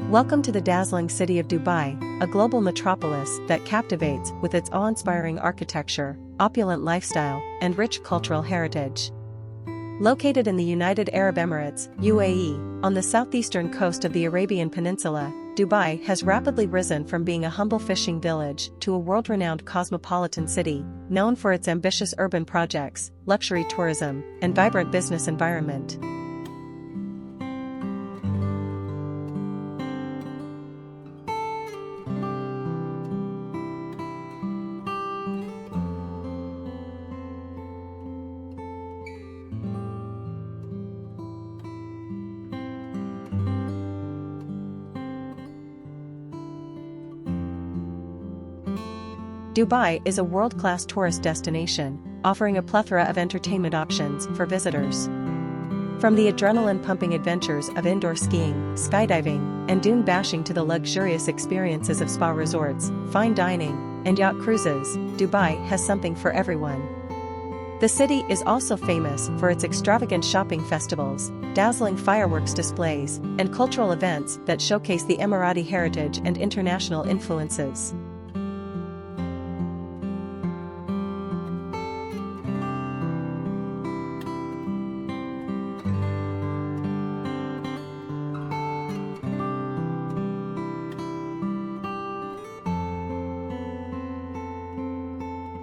Welcome to the dazzling city of Dubai, a global metropolis that captivates with its awe-inspiring architecture, opulent lifestyle, and rich cultural heritage. Located in the United Arab Emirates, UAE, on the southeastern coast of the Arabian Peninsula, Dubai has rapidly risen from being a humble fishing village to a world-renowned cosmopolitan city, known for its ambitious urban projects, luxury tourism, and vibrant business environment. Dubai is a world-class tourist destination, offering a plethora of entertainment options for visitors. From the adrenaline-pumping adventures of indoor skiing, skydiving, and dune bashing to the luxurious experiences of spa resorts, fine dining, and yacht cruises, Dubai has something for everyone. The city is also famous for its extravagant shopping festivals, dazzling fireworks displays, and cultural events that showcase the Emirati heritage and international influences.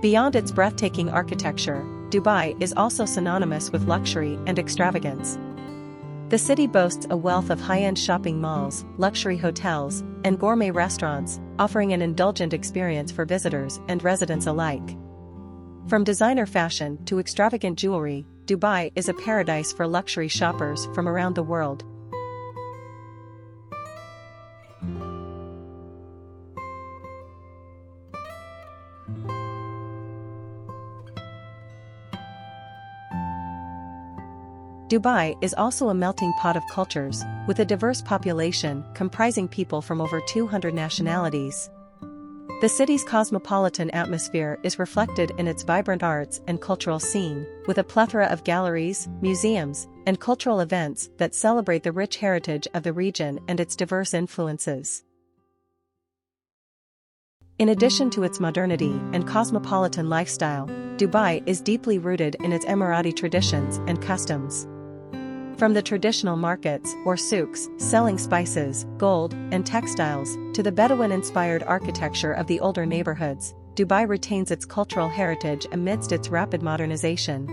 Beyond its breathtaking architecture, Dubai is also synonymous with luxury and extravagance. The city boasts a wealth of high-end shopping malls, luxury hotels, and gourmet restaurants, offering an indulgent experience for visitors and residents alike. From designer fashion to extravagant jewelry, Dubai is a paradise for luxury shoppers from around the world. Dubai is also a melting pot of cultures, with a diverse population comprising people from over 200 nationalities. The city's cosmopolitan atmosphere is reflected in its vibrant arts and cultural scene, with a plethora of galleries, museums, and cultural events that celebrate the rich heritage of the region and its diverse influences. In addition to its modernity and cosmopolitan lifestyle, Dubai is deeply rooted in its Emirati traditions and customs. From the traditional markets, or souks, selling spices, gold, and textiles, to the Bedouin-inspired architecture of the older neighborhoods, Dubai retains its cultural heritage amidst its rapid modernization.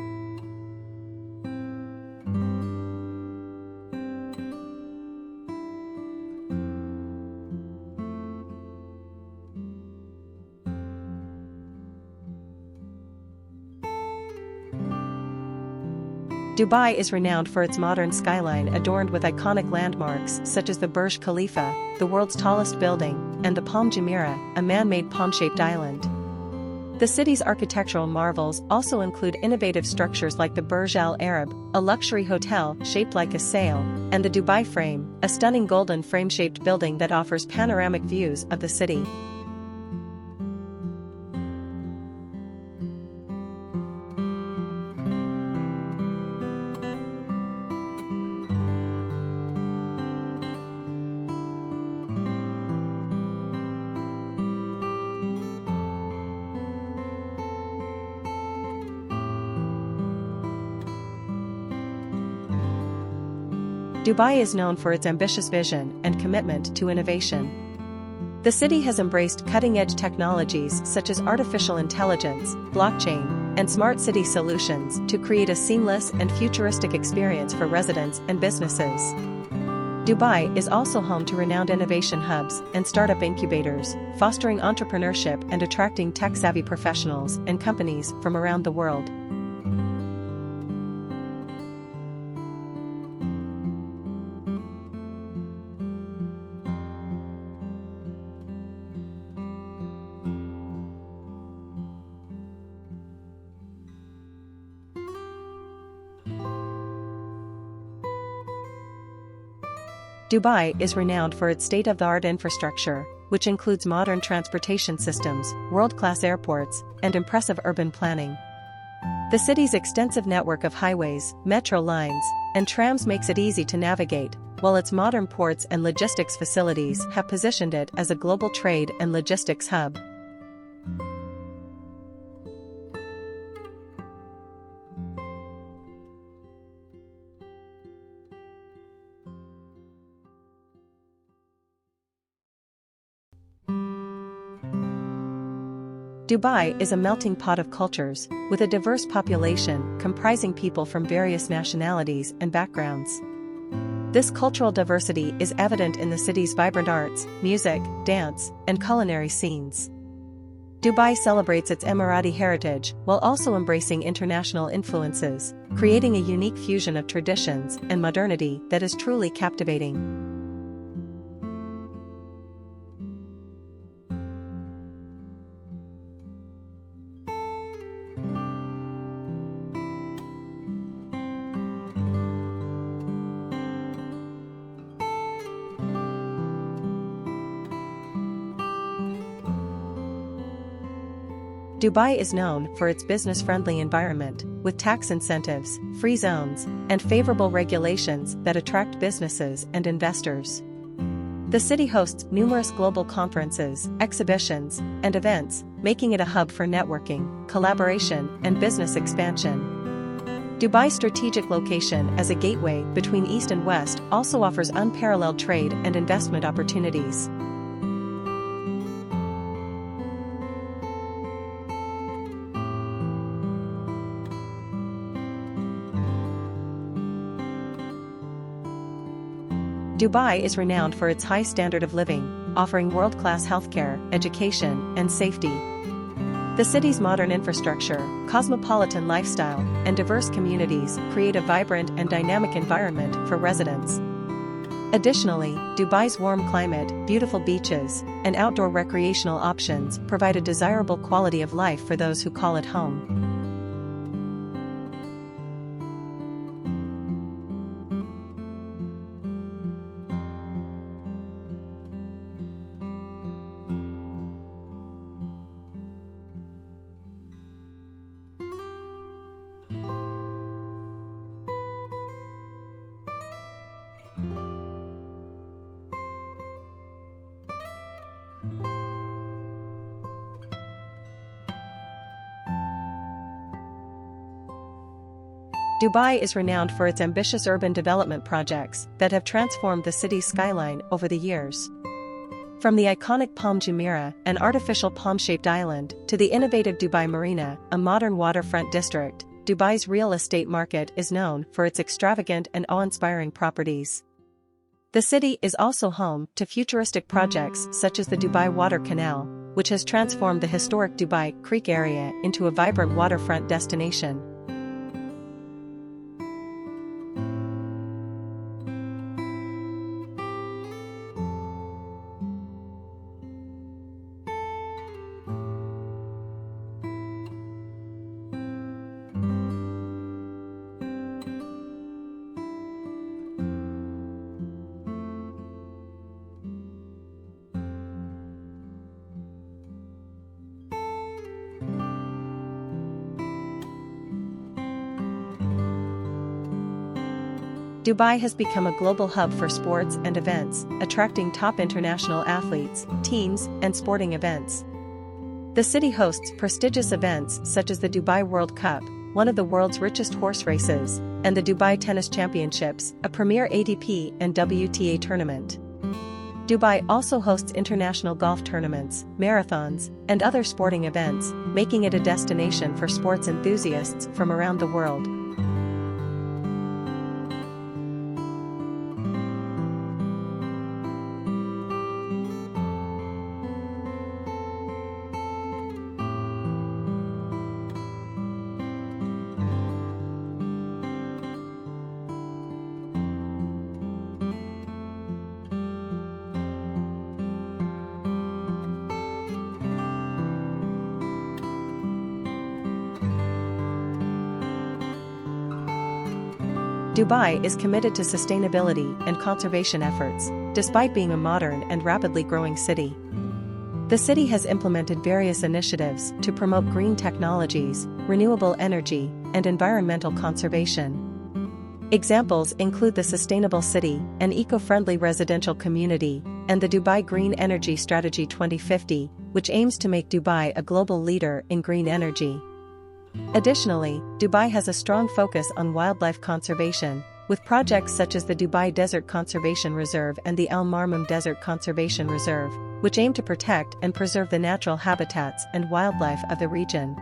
Dubai is renowned for its modern skyline adorned with iconic landmarks such as the Burj Khalifa, the world's tallest building, and the Palm Jumeirah, a man-made palm-shaped island. The city's architectural marvels also include innovative structures like the Burj Al Arab, a luxury hotel shaped like a sail, and the Dubai Frame, a stunning golden frame-shaped building that offers panoramic views of the city. Dubai is known for its ambitious vision and commitment to innovation. The city has embraced cutting-edge technologies such as artificial intelligence, blockchain, and smart city solutions to create a seamless and futuristic experience for residents and businesses. Dubai is also home to renowned innovation hubs and startup incubators, fostering entrepreneurship and attracting tech-savvy professionals and companies from around the world. Dubai is renowned for its state-of-the-art infrastructure, which includes modern transportation systems, world-class airports, and impressive urban planning. The city's extensive network of highways, metro lines, and trams makes it easy to navigate, while its modern ports and logistics facilities have positioned it as a global trade and logistics hub. Dubai is a melting pot of cultures, with a diverse population comprising people from various nationalities and backgrounds. This cultural diversity is evident in the city's vibrant arts, music, dance, and culinary scenes. Dubai celebrates its Emirati heritage while also embracing international influences, creating a unique fusion of traditions and modernity that is truly captivating. Dubai is known for its business-friendly environment, with tax incentives, free zones, and favorable regulations that attract businesses and investors. The city hosts numerous global conferences, exhibitions, and events, making it a hub for networking, collaboration, and business expansion. Dubai's strategic location as a gateway between East and West also offers unparalleled trade and investment opportunities. Dubai is renowned for its high standard of living, offering world-class healthcare, education, and safety. The city's modern infrastructure, cosmopolitan lifestyle, and diverse communities create a vibrant and dynamic environment for residents. Additionally, Dubai's warm climate, beautiful beaches, and outdoor recreational options provide a desirable quality of life for those who call it home. Dubai is renowned for its ambitious urban development projects that have transformed the city's skyline over the years. From the iconic Palm Jumeirah, an artificial palm-shaped island, to the innovative Dubai Marina, a modern waterfront district, Dubai's real estate market is known for its extravagant and awe-inspiring properties. The city is also home to futuristic projects such as the Dubai Water Canal, which has transformed the historic Dubai Creek area into a vibrant waterfront destination. Dubai has become a global hub for sports and events, attracting top international athletes, teams, and sporting events. The city hosts prestigious events such as the Dubai World Cup, one of the world's richest horse races, and the Dubai Tennis Championships, a premier ATP and WTA tournament. Dubai also hosts international golf tournaments, marathons, and other sporting events, making it a destination for sports enthusiasts from around the world. Dubai is committed to sustainability and conservation efforts, despite being a modern and rapidly growing city. The city has implemented various initiatives to promote green technologies, renewable energy, and environmental conservation. Examples include the Sustainable City, an eco-friendly residential community, and the Dubai Green Energy Strategy 2050, which aims to make Dubai a global leader in green energy. Additionally, Dubai has a strong focus on wildlife conservation, with projects such as the Dubai Desert Conservation Reserve and the Al Marmum Desert Conservation Reserve, which aim to protect and preserve the natural habitats and wildlife of the region.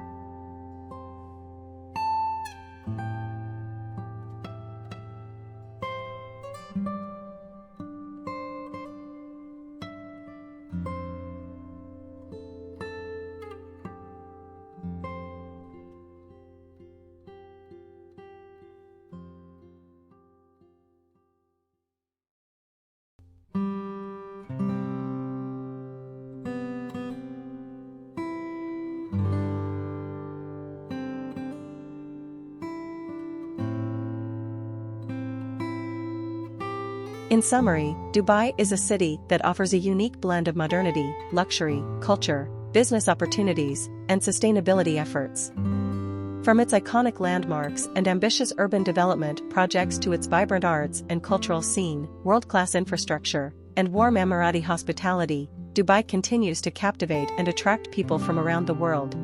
In summary, Dubai is a city that offers a unique blend of modernity, luxury, culture, business opportunities, and sustainability efforts. From its iconic landmarks and ambitious urban development projects to its vibrant arts and cultural scene, world-class infrastructure, and warm Emirati hospitality, Dubai continues to captivate and attract people from around the world.